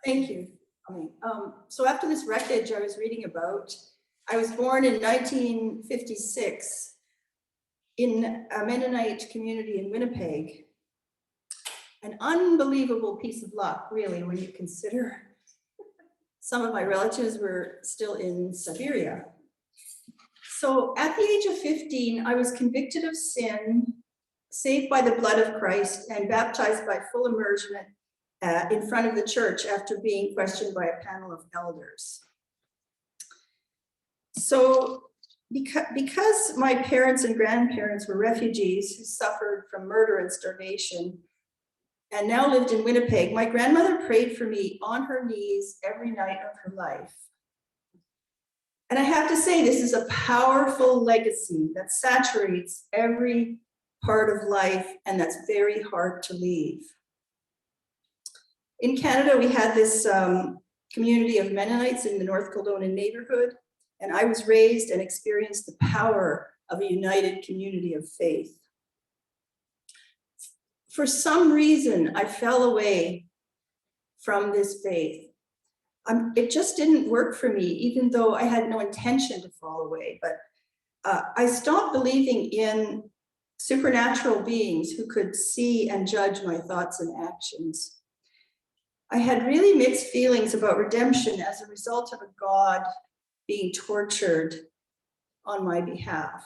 Thank you. So after this wreckage I was reading about, I was born in 1956 in a Mennonite community in Winnipeg. An unbelievable piece of luck, really, when you consider some of my relatives were still in Siberia. So at the age of 15, I was convicted of sin, saved by the blood of Christ, and baptized by full immersion in front of the church after being questioned by a panel of elders. So because my parents and grandparents were refugees who suffered from murder and starvation and now lived in Winnipeg, my grandmother prayed for me on her knees every night of her life. And I have to say, this is a powerful legacy that saturates every part of life and that's very hard to leave. In Canada, we had this community of Mennonites in the North Kildonan neighborhood, and I was raised and experienced the power of a united community of faith. For some reason, I fell away from this faith. It just didn't work for me, even though I had no intention to fall away. But I stopped believing in supernatural beings who could see and judge my thoughts and actions. I had really mixed feelings about redemption as a result of a God being tortured on my behalf.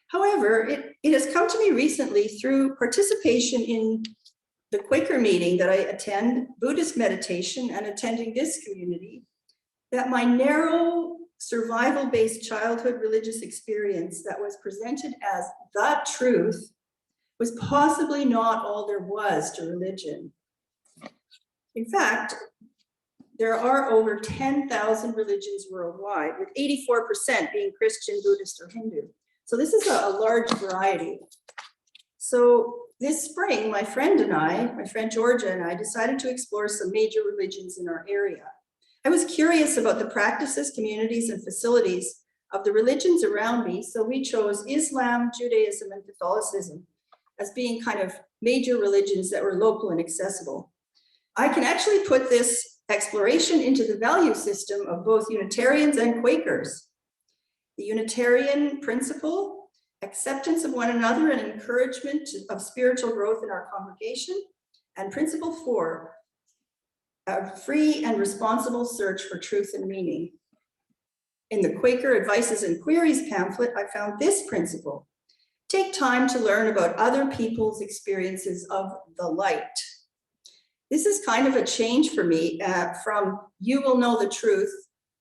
However, it has come to me recently through participation in the Quaker meeting that I attend, Buddhist meditation, and attending this community, that my narrow survival-based childhood religious experience that was presented as the truth was possibly not all there was to religion. In fact, there are over 10,000 religions worldwide, with 84% being Christian, Buddhist, or Hindu. So this is a large variety. So this spring, my friend Georgia and I decided to explore some major religions in our area. I was curious about the practices, communities, and facilities of the religions around me, so we chose Islam, Judaism, and Catholicism as being kind of major religions that were local and accessible. I can actually put this exploration into the value system of both Unitarians and Quakers. The Unitarian principle, acceptance of one another and encouragement of spiritual growth in our congregation, and principle 4, a free and responsible search for truth and meaning. In the Quaker Advices and Queries pamphlet, I found this principle: take time to learn about other people's experiences of the light. This is kind of a change for me from you will know the truth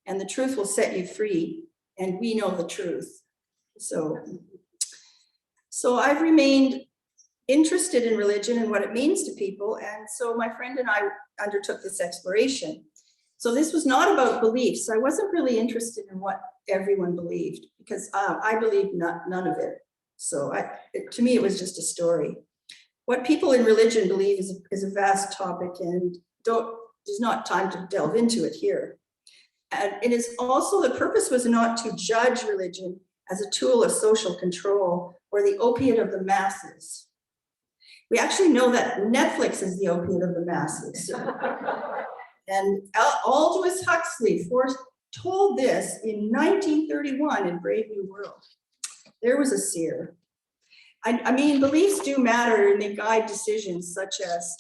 and the truth will set you free, and we know the truth. So I've remained interested in religion and what it means to people, and so my friend and I undertook this exploration. So this was not about beliefs. I wasn't really interested in what everyone believed, because I believed none of it. So to me, it was just a story. What people in religion believe is a vast topic, and there's not time to delve into it here. And it is also, the purpose was not to judge religion as a tool of social control or the opiate of the masses. We actually know that Netflix is the opiate of the masses. And Aldous Huxley foretold this in 1931 in Brave New World. There was a seer. I mean, beliefs do matter and they guide decisions such as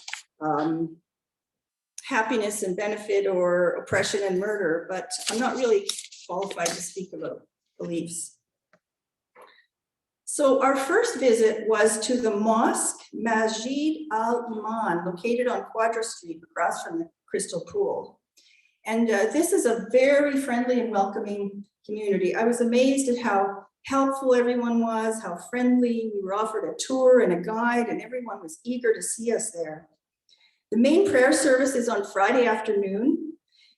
happiness and benefit or oppression and murder, but I'm not really qualified to speak about beliefs. So our first visit was to the Mosque Masjid al-Iman, located on Quadra Street across from the Crystal Pool. And this is a very friendly and welcoming community. I was amazed at how helpful everyone was, how friendly. We were offered a tour and a guide, and everyone was eager to see us there. The main prayer service is on Friday afternoon.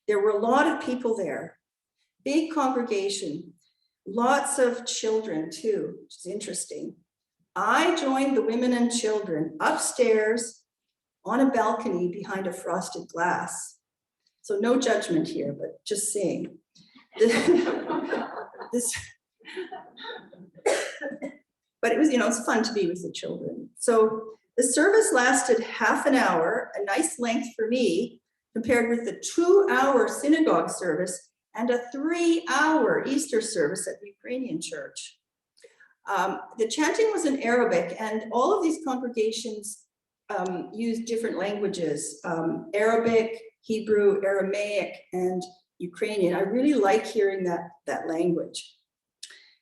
There were a lot of people there, big congregation, lots of children too, which is interesting. I joined the women and children upstairs on a balcony behind a frosted glass. So no judgment here, but just saying. But it was, it's fun to be with the children. So The service lasted half an hour, a nice length for me, compared with the 2-hour synagogue service and a 3-hour Easter service at the Ukrainian church. The chanting was in Arabic, and all of these congregations used different languages, Arabic, Hebrew, Aramaic, and Ukrainian. I really like hearing that language.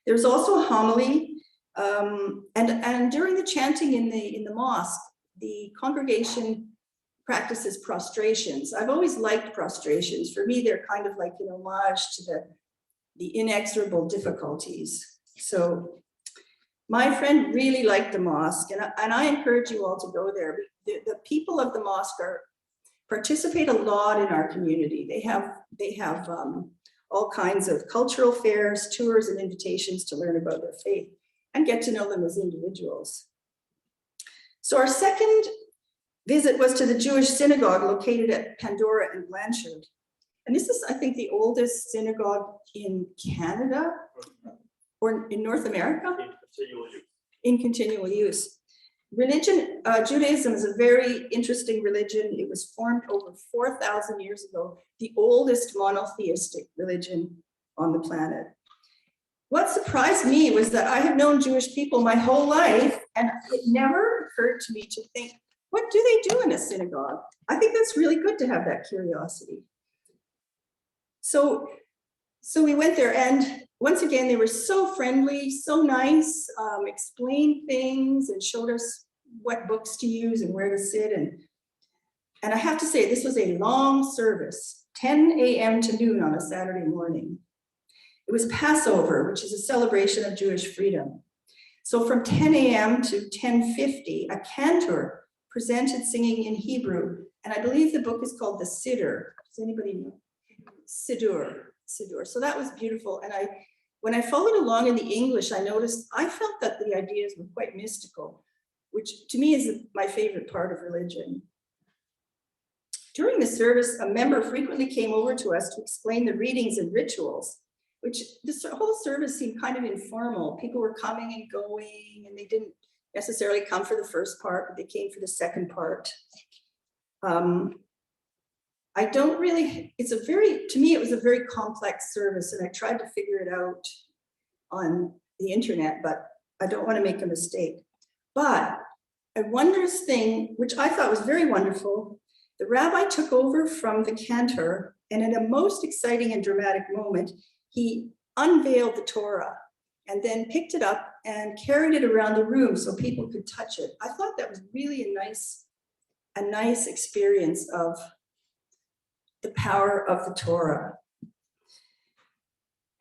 There was also a homily, and during the chanting in the mosque, the congregation practices prostrations. I've always liked prostrations. For me, they're kind of like an homage to the inexorable difficulties. So my friend really liked the mosque, and I encourage you all to go there. The people of the mosque participate a lot in our community. They have all kinds of cultural fairs, tours, and invitations to learn about their faith and get to know them as individuals. So our second visit was to the Jewish synagogue located at Pandora and Blanchard. And this is, I think, the oldest synagogue in Canada or in North America. In continual use. Religion, Judaism is a very interesting religion. It was formed over 4,000 years ago, the oldest monotheistic religion on the planet. What surprised me was that I have known Jewish people my whole life, and it never occurred to me to think, what do they do in a synagogue? I think that's really good to have that curiosity. So we went there, and once again, they were so friendly, so nice, explained things and showed us what books to use and where to sit. And I have to say, this was a long service, 10 a.m. to noon on a Saturday morning. It was Passover, which is a celebration of Jewish freedom. So from 10 a.m. to 10:50, a cantor presented singing in Hebrew. And I believe the book is called the Siddur. Does anybody know? Siddur. So that was beautiful. And when I followed along in the English, I noticed I felt that the ideas were quite mystical, which to me is my favorite part of religion. During the service, a member frequently came over to us to explain the readings and rituals, which this whole service seemed kind of informal. People were coming and going, and they didn't necessarily come for the first part, but they came for the second part. I don't really, to me, it was a very complex service, and I tried to figure it out on the internet, but I don't want to make a mistake. But a wondrous thing, which I thought was very wonderful, the rabbi took over from the cantor, and in a most exciting and dramatic moment, he unveiled the Torah and then picked it up and carried it around the room so people could touch it. I thought that was really a nice experience of the power of the Torah.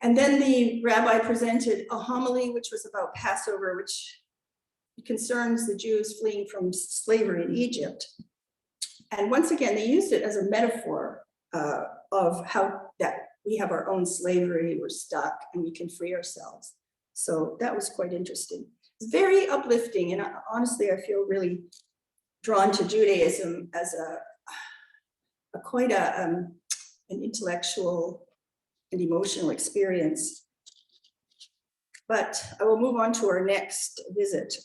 And then the rabbi presented a homily, which was about Passover, which concerns the Jews fleeing from slavery in Egypt. And once again, they used it as a metaphor of how that we have our own slavery, we're stuck, and we can free ourselves. So that was quite interesting. It's very uplifting, and honestly, I feel really drawn to Judaism as quite an intellectual and emotional experience. But I will move on to our next visit.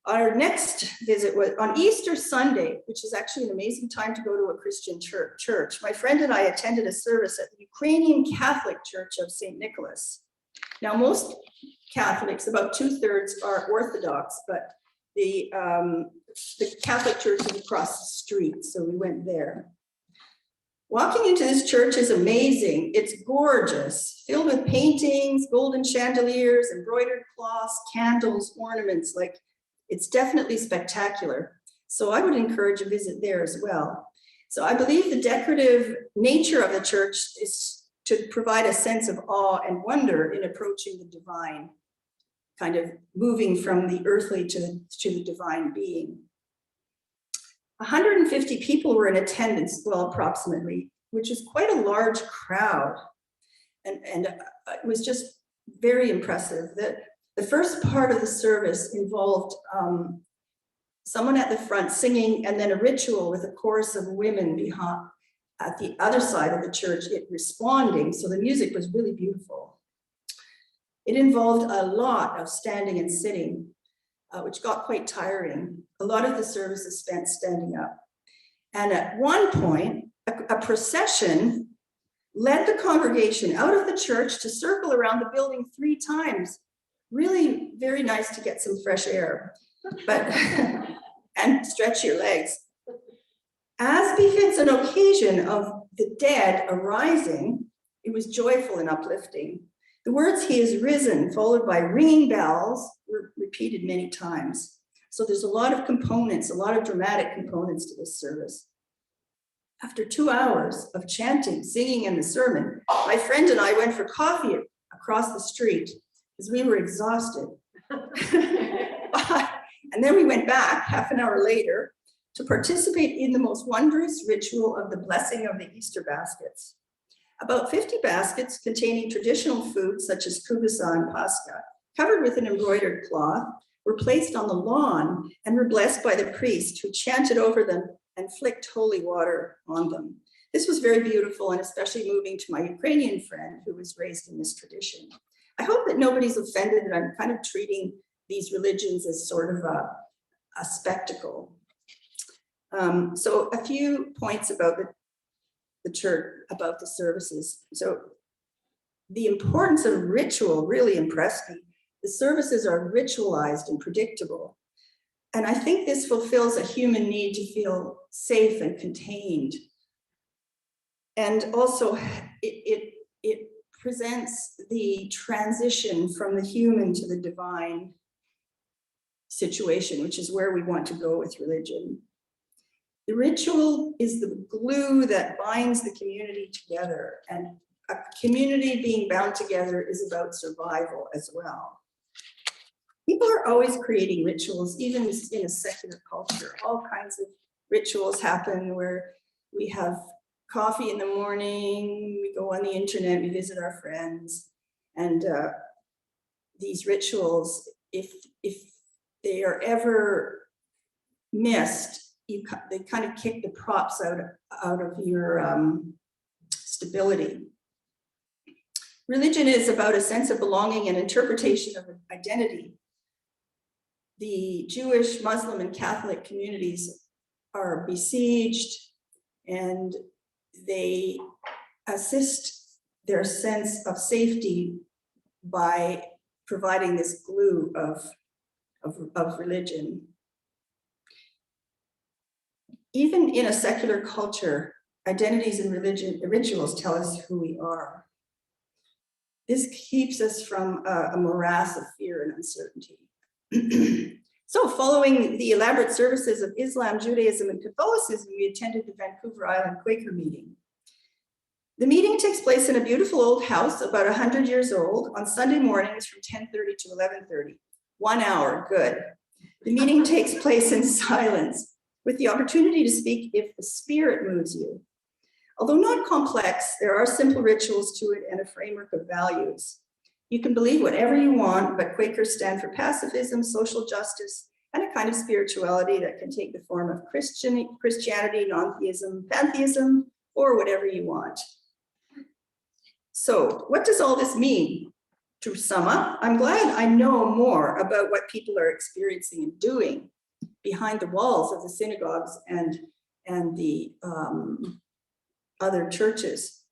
Our next visit was on Easter Sunday, which is actually an amazing time to go to a Christian church. My friend and I attended a service at the Ukrainian Catholic Church of St. Nicholas. Now, most Catholics, about 2/3, are Orthodox, but the Catholic Church is across the street, so we went there. Walking into this church is amazing. It's gorgeous, filled with paintings, golden chandeliers, embroidered cloths, candles, ornaments. Like, it's definitely spectacular. So I would encourage a visit there as well. So I believe the decorative nature of the church is to provide a sense of awe and wonder in approaching the divine, kind of moving from the earthly to the divine being. 150 people were in attendance, well, approximately, which is quite a large crowd. And it was just very impressive. The first part of the service involved someone at the front singing, and then a ritual with a chorus of women behind at the other side of the church, it responding. So the music was really beautiful. It involved a lot of standing and sitting. which got quite tiring. A lot of the service is spent standing up. And at one point, a procession led the congregation out of the church to circle around the building 3 times. Really very nice to get some fresh air, but and stretch your legs. As befits an occasion of the dead arising, it was joyful and uplifting. The words, "He is risen," followed by ringing bells, were repeated many times. So there's a lot of components, a lot of dramatic components to this service. After 2 hours of chanting, singing, and the sermon, my friend and I went for coffee across the street because we were exhausted. And then we went back half an hour later to participate in the most wondrous ritual of the blessing of the Easter baskets. About 50 baskets containing traditional foods such as kubasa and pasca, covered with an embroidered cloth, were placed on the lawn and were blessed by the priest, who chanted over them and flicked holy water on them. This was very beautiful and especially moving to my Ukrainian friend who was raised in this tradition. I hope that nobody's offended that I'm kind of treating these religions as sort of a spectacle. So a few points about the church, about the services. So the importance of ritual really impressed me. The services are ritualized and predictable. And I think this fulfills a human need to feel safe and contained. And also it presents the transition from the human to the divine situation, which is where we want to go with religion. The ritual is the glue that binds the community together, and a community being bound together is about survival as well. People are always creating rituals, even in a secular culture. All kinds of rituals happen where we have coffee in the morning, we go on the internet, we visit our friends, and these rituals, if they are ever missed, they kind of kick the props out of your stability. Religion is about a sense of belonging and interpretation of identity. The Jewish, Muslim, and Catholic communities are besieged, and they assist their sense of safety by providing this glue of religion. Even in a secular culture, identities and rituals tell us who we are. This keeps us from a morass of fear and uncertainty. So following the elaborate services of Islam, Judaism, and Catholicism, we attended the Vancouver Island Quaker meeting. The meeting takes place in a beautiful old house, about 100 years old, on Sunday mornings from 10:30 to 11:30. 1 hour, good. The meeting takes place in silence, with the opportunity to speak if the spirit moves you. Although not complex, there are simple rituals to it and a framework of values. You can believe whatever you want, but Quakers stand for pacifism, social justice, and a kind of spirituality that can take the form of Christianity, non-theism, pantheism, or whatever you want. So what does all this mean? To sum up, I'm glad I know more about what people are experiencing and doing behind the walls of the synagogues and the other churches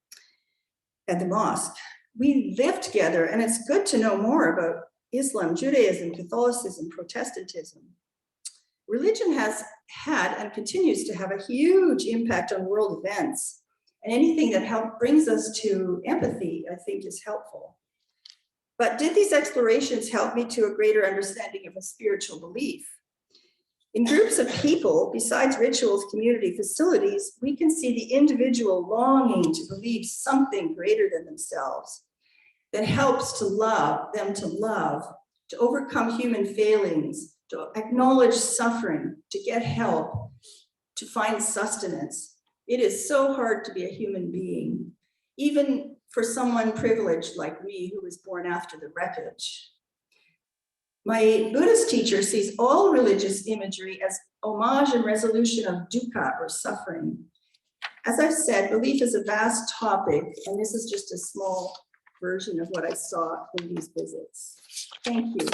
and the mosque. We live together, and it's good to know more about Islam, Judaism, Catholicism, Protestantism. Religion has had and continues to have a huge impact on world events, and anything that brings us to empathy, I think, is helpful. But did these explorations help me to a greater understanding of a spiritual belief? In groups of people, besides rituals, community, facilities, we can see the individual longing to believe something greater than themselves that helps them to love, to overcome human failings, to acknowledge suffering, to get help, to find sustenance. It is so hard to be a human being, even for someone privileged like me who was born after the wreckage. My Buddhist teacher sees all religious imagery as homage and resolution of dukkha, or suffering. As I've said, belief is a vast topic, and this is just a small version of what I saw in these visits. Thank you.